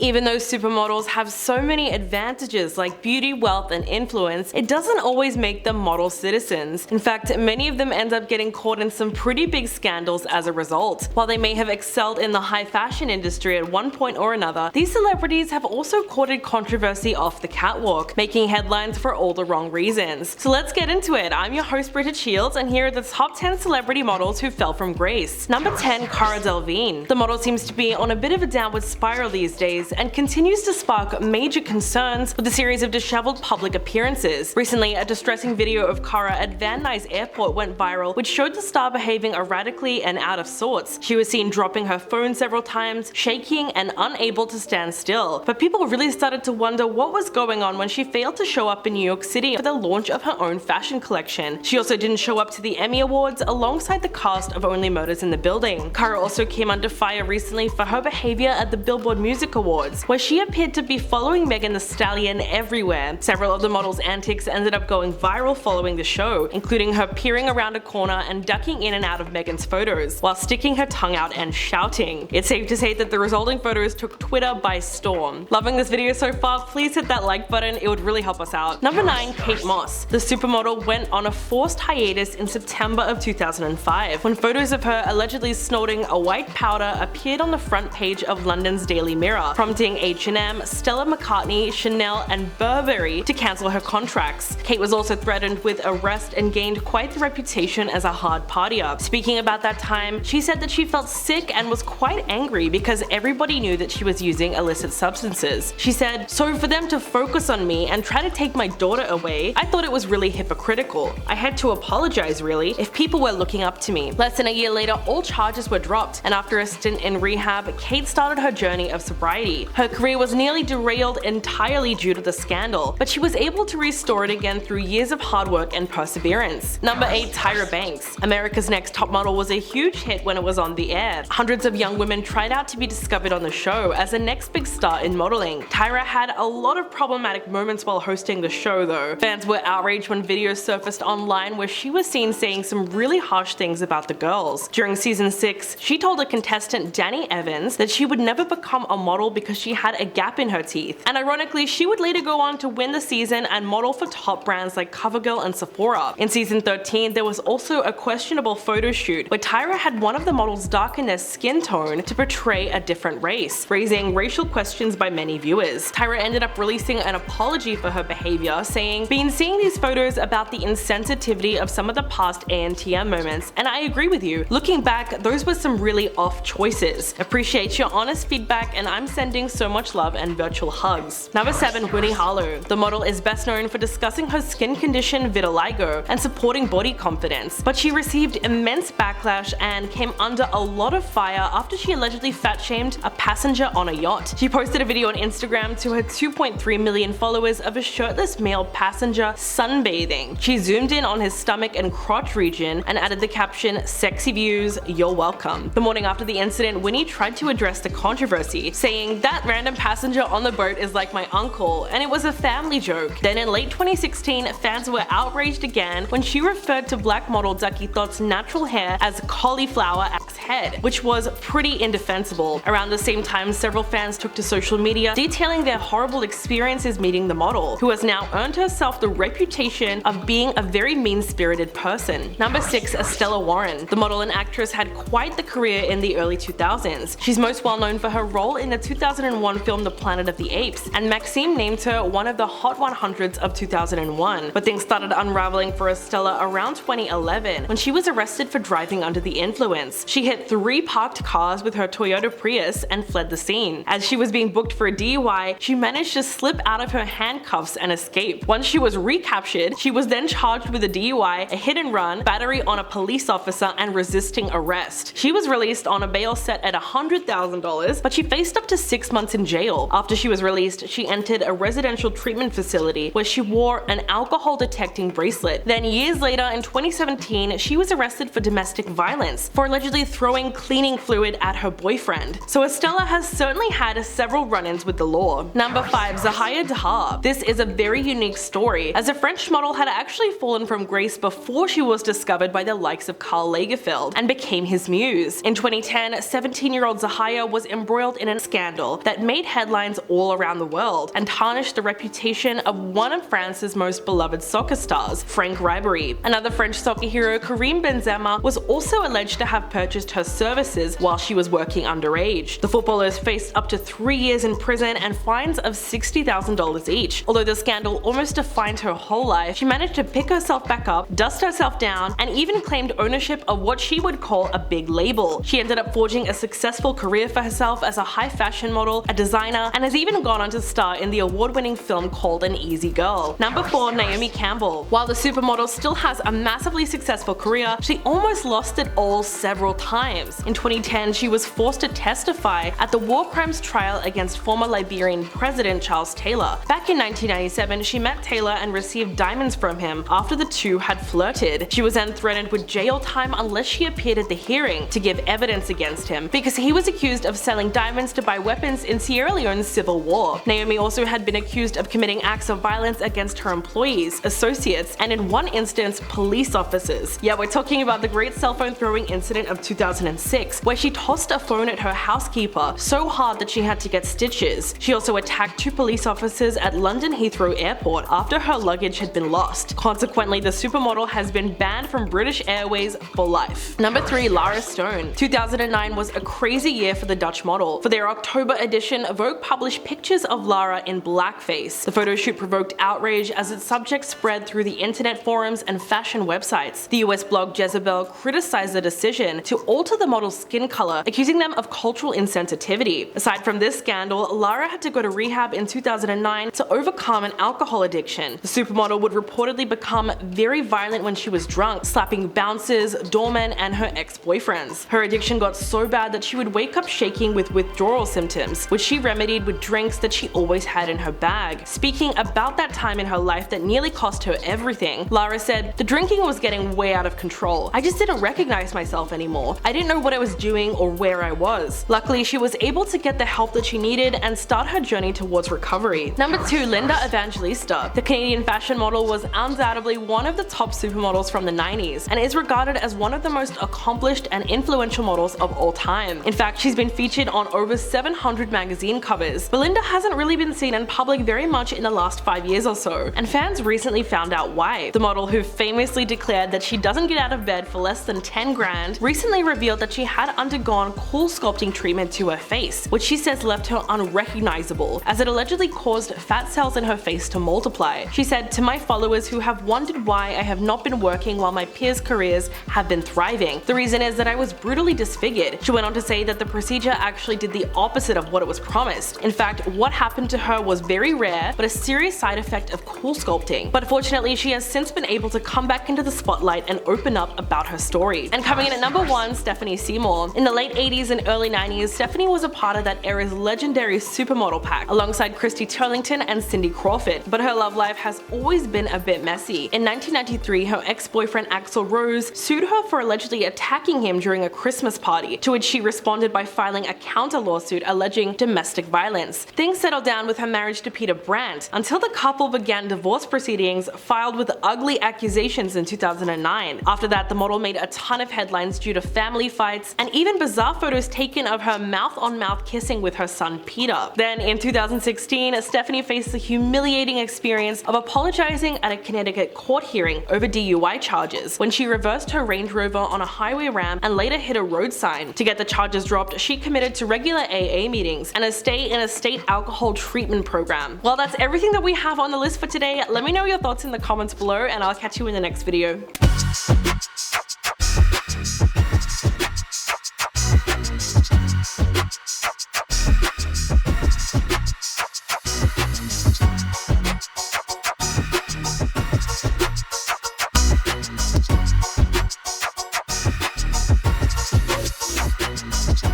Even though supermodels have so many advantages like beauty, wealth, and influence, it doesn't always make them model citizens. In fact, many of them end up getting caught in some pretty big scandals as a result. While they may have excelled in the high fashion industry at one point or another, these celebrities have also courted controversy off the catwalk, making headlines for all the wrong reasons. So let's get into it. I'm your host Bridget Shields, and here are the top 10 celebrity models who fell from grace. Number 10, Cara Delevingne. The model seems to be on a bit of a downward spiral these days and continues to spark major concerns with a series of disheveled public appearances. Recently, a distressing video of Cara at Van Nuys Airport went viral, which showed the star behaving erratically and out of sorts. She was seen dropping her phone several times, shaking, and unable to stand still. But people really started to wonder what was going on when she failed to show up in New York City for the launch of her own fashion collection. She also didn't show up to the Emmy Awards alongside the cast of Only Murders in the Building. Cara also came under fire recently for her behavior at the Billboard Music Awards, where she appeared to be following Megan Thee Stallion everywhere. Several of the model's antics ended up going viral following the show, including her peering around a corner and ducking in and out of Megan's photos, while sticking her tongue out and shouting. It's safe to say that the resulting photos took Twitter by storm. Loving this video so far? Please hit that like button, it would really help us out. Number 9, Kate Moss. The supermodel went on a forced hiatus in September of 2005, when photos of her allegedly snorting a white powder appeared on the front page of London's Daily Mirror, prompting H&M, Stella McCartney, Chanel, and Burberry to cancel her contracts. Kate was also threatened with arrest and gained quite the reputation as a hard partier. Speaking about that time, she said that she felt sick and was quite angry because everybody knew that she was using illicit substances. She said, "So for them to focus on me and try to take my daughter away, I thought it was really hypocritical. I had to apologize really if people were looking up to me." Less than a year later, all charges were dropped, and after a stint in rehab, Kate started her journey of sobriety. Her career was nearly derailed entirely due to the scandal, but she was able to restore it again through years of hard work and perseverance. Number 8, Tyra Banks. America's Next Top Model was a huge hit when it was on the air. Hundreds of young women tried out to be discovered on the show as the next big star in modeling. Tyra had a lot of problematic moments while hosting the show though. Fans were outraged when videos surfaced online where she was seen saying some really harsh things about the girls. During season 6, she told a contestant, Danny Evans, that she would never become a model because she had a gap in her teeth. And ironically, she would later go on to win the season and model for top brands like CoverGirl and Sephora. In season 13, there was also a questionable photo shoot where Tyra had one of the models darken their skin tone to portray a different race, raising racial questions by many viewers. Tyra ended up releasing an apology for her behavior, saying, "Been seeing these photos about the insensitivity of some of the past ANTM moments, and I agree with you. Looking back, those were some really off choices. Appreciate your honest feedback, and I'm sending so much love and virtual hugs." Number 7, Winnie Harlow. The model is best known for discussing her skin condition vitiligo and supporting body confidence, but she received immense backlash and came under a lot of fire after she allegedly fat-shamed a passenger on a yacht. She posted a video on Instagram to her 2.3 million followers of a shirtless male passenger sunbathing. She zoomed in on his stomach and crotch region and added the caption, "Sexy views, you're welcome." The morning after the incident, Winnie tried to address the controversy, saying, "That random passenger on the boat is like my uncle, and it was a family joke." Then in late 2016, fans were outraged again when she referred to black model Ducky Thought's natural hair as cauliflower axe head, which was pretty indefensible. Around the same time, several fans took to social media detailing their horrible experiences meeting the model, who has now earned herself the reputation of being a very mean-spirited person. Number 6, Estella Warren. The model and actress had quite the career in the early 2000s. She's most well known for her role in the 2001 film The Planet of the Apes, and Maxim named her one of the Hot 100s of 2001. But things started unraveling for Estella around 2011 when she was arrested for driving under the influence. She hit 3 parked cars with her Toyota Prius and fled the scene. As she was being booked for a DUI, she managed to slip out of her handcuffs and escape. Once she was recaptured, she was then charged with a DUI, a hit and run, battery on a police officer, and resisting arrest. She was released on a bail set at $100,000, but she faced up to 6 months in jail. After she was released, she entered a residential treatment facility where she wore an alcohol detecting bracelet. Then years later, in 2017, she was arrested for domestic violence for allegedly throwing cleaning fluid at her boyfriend. So Estella has certainly had several run-ins with the law. Number 5, Zahia Dehar. This is a very unique story, as a French model had actually fallen from grace before she was discovered by the likes of Karl Lagerfeld and became his muse. In 2010, 17-year-old Zahia was embroiled in a scandal scandal that made headlines all around the world and tarnished the reputation of one of France's most beloved soccer stars, Franck Ribéry. Another French soccer hero, Karim Benzema, was also alleged to have purchased her services while she was working underage. The footballers faced up to 3 years in prison and fines of $60,000 each. Although the scandal almost defined her whole life, she managed to pick herself back up, dust herself down, and even claimed ownership of what she would call a big label. She ended up forging a successful career for herself as a high fashion model, a designer, and has even gone on to star in the award-winning film called An Easy Girl. Number 4. Naomi Campbell. While the supermodel still has a massively successful career, she almost lost it all several times. In 2010, she was forced to testify at the war crimes trial against former Liberian President Charles Taylor. Back in 1997, she met Taylor and received diamonds from him after the two had flirted. She was then threatened with jail time unless she appeared at the hearing to give evidence against him because he was accused of selling diamonds to buy weapons in Sierra Leone's civil war. Naomi also had been accused of committing acts of violence against her employees, associates, and in one instance, police officers. Yeah, we're talking about the great cell phone throwing incident of 2006, where she tossed a phone at her housekeeper so hard that she had to get stitches. She also attacked 2 police officers at London Heathrow Airport after her luggage had been lost. Consequently, the supermodel has been banned from British Airways for life. Number 3. Lara Stone. 2009 was a crazy year for the Dutch model. For their October edition, Vogue published pictures of Lara in blackface. The photo shoot provoked outrage as its subject spread through the internet forums and fashion websites. The US blog Jezebel criticized the decision to alter the model's skin color, accusing them of cultural insensitivity. Aside from this scandal, Lara had to go to rehab in 2009 to overcome an alcohol addiction. The supermodel would reportedly become very violent when she was drunk, slapping bouncers, doormen, and her ex-boyfriends. Her addiction got so bad that she would wake up shaking with withdrawal symptoms, which she remedied with drinks that she always had in her bag. Speaking about that time in her life that nearly cost her everything, Lara said, "The drinking was getting way out of control. I just didn't recognize myself anymore. I didn't know what I was doing or where I was." Luckily, she was able to get the help that she needed and start her journey towards recovery. Number 2. Linda Evangelista. The Canadian fashion model was undoubtedly one of the top supermodels from the 90s and is regarded as one of the most accomplished and influential models of all time. In fact, she's been featured on over 700 magazine covers, but Linda hasn't really been seen in public very much in the last 5 years or so, and fans recently found out why. The model, who famously declared that she doesn't get out of bed for less than 10 grand, recently revealed that she had undergone cool sculpting treatment to her face, which she says left her unrecognizable, as it allegedly caused fat cells in her face to multiply. She said, "To my followers who have wondered why I have not been working while my peers' careers have been thriving, the reason is that I was brutally disfigured." She went on to say that the procedure actually did the opposite of what it was promised. In fact, what happened to her was very rare, but a serious side effect of cool sculpting. But fortunately, she has since been able to come back into the spotlight and open up about her story. And coming in at number 1, Stephanie Seymour. In the late 80s and early 90s, Stephanie was a part of that era's legendary supermodel pack, alongside Christy Turlington and Cindy Crawford. But her love life has always been a bit messy. In 1993, her ex-boyfriend Axl Rose sued her for allegedly attacking him during a Christmas party, to which she responded by filing a counter lawsuit alleging domestic violence. Things settled down with her marriage to Peter Brandt, until the couple began divorce proceedings filed with ugly accusations in 2009. After that, the model made a ton of headlines due to family fights and even bizarre photos taken of her mouth-on-mouth kissing with her son Peter. Then in 2016, Stephanie faced the humiliating experience of apologizing at a Connecticut court hearing over DUI charges when she reversed her Range Rover on a highway ramp and later hit a road sign. To get the charges dropped, she committed to regular AA meetings and a stay in a state alcohol treatment program. Well, that's everything that we have on the list for today. Let me know your thoughts in the comments below, and I'll catch you in the next video.